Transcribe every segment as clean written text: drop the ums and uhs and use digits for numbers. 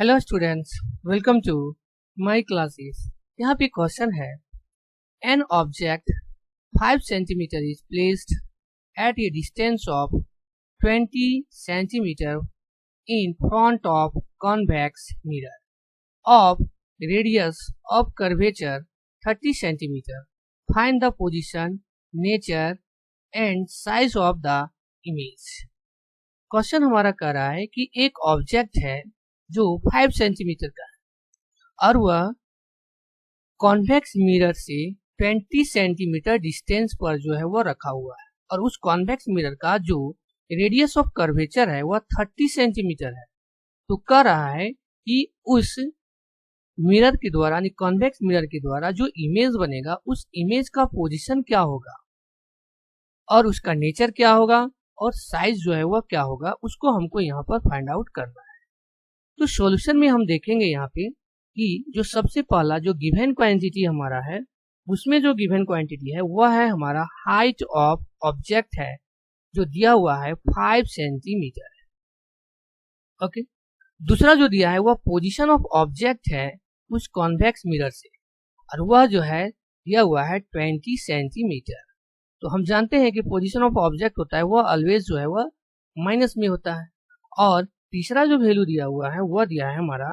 Hello students, welcome to my classes. यहाँ पे question है, an object 5 centimetre is placed at a distance of 20 centimetre in front of convex mirror of radius of curvature 30 centimetre. Find the position, nature and size of the image. Question हमारा कह रहा है कि एक object है जो 5 centimetre का है और वह कॉन्वेक्स मिरर से 20 सेंटीमीटर डिस्टेंस पर जो है वह रखा हुआ है और उस कॉन्वेक्स मिरर का जो रेडियस ऑफ कर्वेचर है वह 30 सेंटीमीटर है। तो कह रहा है कि उस मिरर के द्वारा यानी कॉन्वेक्स मिरर के द्वारा जो इमेज बनेगा उस इमेज का पोजीशन क्या होगा और उसका नेचर क्या होगा और साइज जो है वह क्या होगा, उसको हमको यहाँ पर फाइंड आउट करना है। तो सॉल्यूशन में हम देखेंगे यहाँ पे कि जो सबसे पहला जो गिवन क्वांटिटी हमारा है उसमें जो गिवन क्वांटिटी है वह है हमारा हाइट ऑफ ऑब्जेक्ट है जो दिया हुआ है 5 सेंटीमीटर है। ओके, दूसरा जो दिया है वह पोजीशन ऑफ ऑब्जेक्ट है उस कॉन्वेक्स मिरर से और वह जो है दिया हुआ है 20 सेंटीमीटर। तो हम जानते हैं कि पोजीशन ऑफ ऑब्जेक्ट होता है वह ऑलवेज जो है वह माइनस में होता है। और तीसरा जो वैल्यू दिया हुआ है वह दिया है हमारा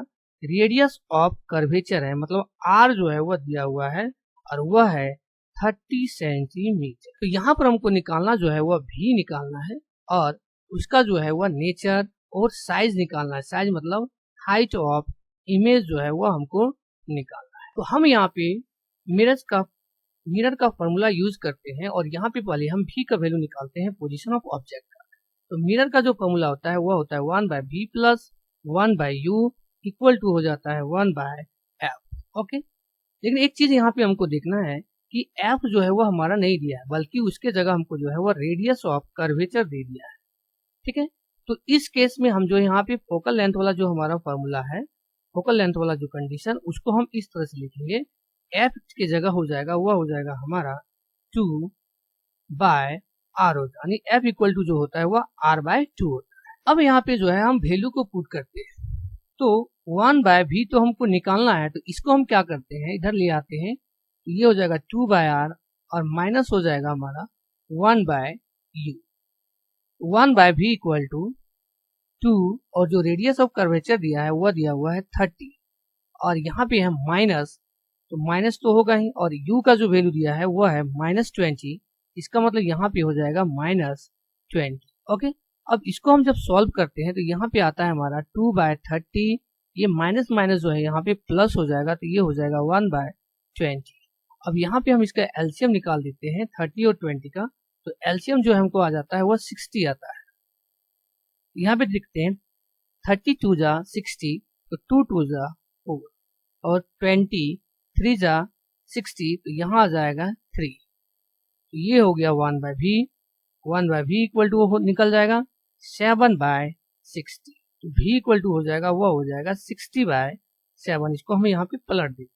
रेडियस ऑफ कर्वेचर है, मतलब आर जो है वह दिया हुआ है और वह है 30 सेंटीमीटर। तो यहाँ पर हमको निकालना जो है वह भी निकालना है और उसका जो है वह नेचर और साइज निकालना है। साइज मतलब हाइट ऑफ इमेज जो है वह हमको निकालना है। तो हम यहाँ पे मिरर का फॉर्मूला यूज करते हैं और यहाँ पे पहले हम भी का वैल्यू निकालते हैं पोजीशन ऑफ ऑब्जेक्ट का। तो मिरर का जो फॉर्मूला होता है वह होता है 1/v plus 1/u equal to हो जाता है 1/f। ओके, लेकिन एक चीज यहाँ पे हमको देखना है कि f जो है वह हमारा नहीं दिया है बल्कि उसके जगह हमको जो है वह रेडियस ऑफ कर्वेचर दे दिया है। ठीक है, तो इस केस में हम जो यहाँ पे फोकल लेंथ वाला जो हमारा फॉर्मूला है, फोकल लेंथ वाला जो कंडीशन, उसको हम इस तरह से लिखेंगे। f की जगह हो जाएगा वह हो जाएगा हमारा 2/r यानी f इक्वल टू जो होता है वह r/2 होता है। अब यहाँ पे जो है हम वैल्यू को पुट करते हैं। तो 1/v तो हमको निकालना है, तो इसको हम क्या करते हैं, इधर ले आते हैं। तो ये हो जाएगा 2/r और माइनस हो जाएगा हमारा 1/u। 1/v इक्वल टू 2 और जो रेडियस ऑफ कर्वेचर दिया है वह दिया हुआ है 30 और यहाँ पे है माइनस, तो माइनस तो होगा ही और u का जो वैल्यू दिया है वह है -20। इसका मतलब यहाँ पे हो जाएगा -20। ओके, अब इसको हम जब सॉल्व करते हैं तो यहाँ पे आता है हमारा 2/30, ये माइनस माइनस जो है यहाँ पे प्लस हो जाएगा, तो ये हो जाएगा 1/20। अब यहाँ पे हम इसका एलसीएम निकाल देते हैं 30 और 20 का। तो एलसीएम जो हमको आ जाता है वह 60 आता है। यहाँ पे देखते हैं 32 जा 60, तो 2 2 जा 4 और 23 जा 60, तो यहाँ आ जाएगा 3। तो ये हो गया 1/v। 1/v इक्वल टू निकल जाएगा 7/60। तो v इक्वल टू हो जाएगा वह हो जाएगा 60/7। इसको हम यहाँ पे पलट देंगे।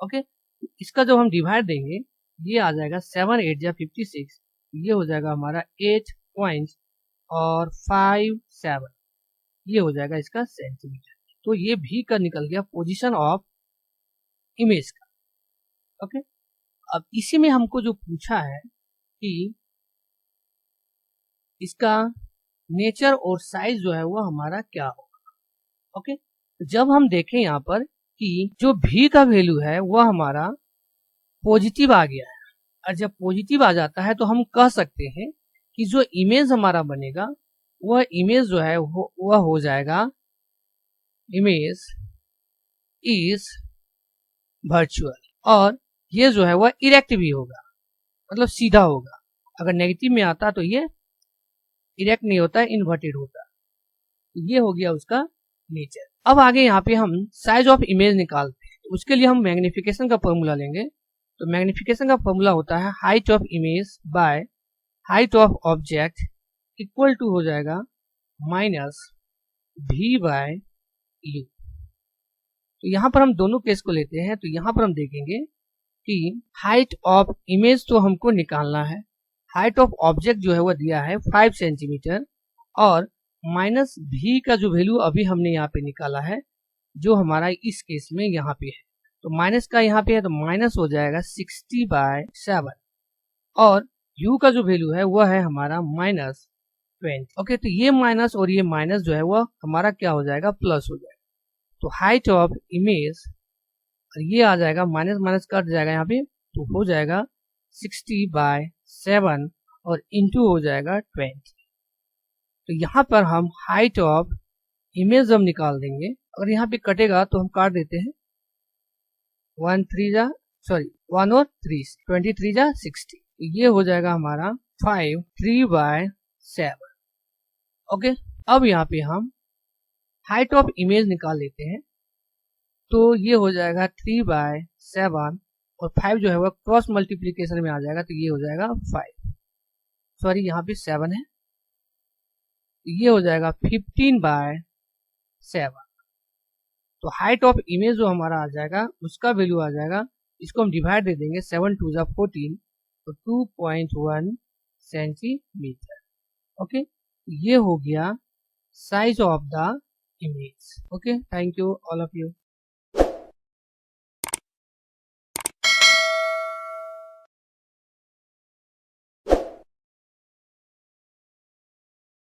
ओके, तो इसका जब हम डिवाइड देंगे ये आ जाएगा 7 8 जा 56, ये हो जाएगा हमारा 8 पॉइंट और 57, ये हो जाएगा इसका सेंटीमीटर। तो ये भी का निकल गया पोजीशन ऑफ इमेज का। ओके, अब इसी में हमको जो पूछा है कि इसका नेचर और साइज जो है वो हमारा क्या होगा। ओके, तो जब हम देखें यहाँ पर कि जो भी का वैल्यू है वह हमारा पॉजिटिव आ गया है और जब पॉजिटिव आ जाता है तो हम कह सकते हैं कि जो इमेज हमारा बनेगा वह इमेज जो है वह हो जाएगा इमेज इज वर्चुअल, और ये जो है वह इरेक्ट भी होगा, मतलब सीधा होगा। अगर नेगेटिव में आता तो ये इरेक्ट नहीं होता, इन्वर्टेड होता। ये हो गया उसका नेचर। अब आगे यहाँ पे हम साइज ऑफ इमेज निकालते हैं, तो उसके लिए हम मैग्निफिकेशन का फॉर्मूला लेंगे। तो मैग्निफिकेशन का फॉर्मूला होता है height of image by height of object equal to हो जाएगा -v/u। तो यहाँ पर हम दोनों केस को लेते हैं। तो यहाँ पर हम देखेंगे कि हाइट ऑफ इमेज तो हमको निकालना है, हाइट ऑफ ऑब्जेक्ट जो है वह दिया है 5 सेंटीमीटर और -v का जो वैल्यू अभी हमने यहाँ पे निकाला है जो हमारा इस केस में यहाँ पे है। तो माइनस का यहाँ पे है तो माइनस हो जाएगा 60/7 और u का जो वैल्यू है वह है हमारा -20। ओके, तो ये माइनस और ये माइनस जो है वह हमारा क्या हो जाएगा, प्लस हो जाएगा। तो हाइट ऑफ इमेज ये आ जाएगा, माइनस माइनस कट जाएगा यहाँ पे, तो हो जाएगा 60/7 और इंटू हो जाएगा 20। तो यहाँ पर हम हाइट ऑफ इमेज हम निकाल देंगे। अगर यहाँ पे कटेगा तो हम काट देते हैं, 1 और 3 23 60। ये हो जाएगा हमारा 3/7। ओके, अब यहाँ पे हम हाइट ऑफ इमेज निकाल लेते हैं। तो ये हो जाएगा 3/7 और 5 जो है वह क्रॉस मल्टीप्लीकेशन में आ जाएगा, तो ये हो जाएगा 5, सॉरी यहाँ पे 7 है, ये हो जाएगा 15/7। तो हाइट ऑफ इमेज जो हमारा आ जाएगा उसका वैल्यू आ जाएगा, इसको हम डिवाइड दे देंगे, 7 2 14, तो 2.1 सेंटीमीटर। ओके, ये हो गया size of the image. Okay, thank you all of you.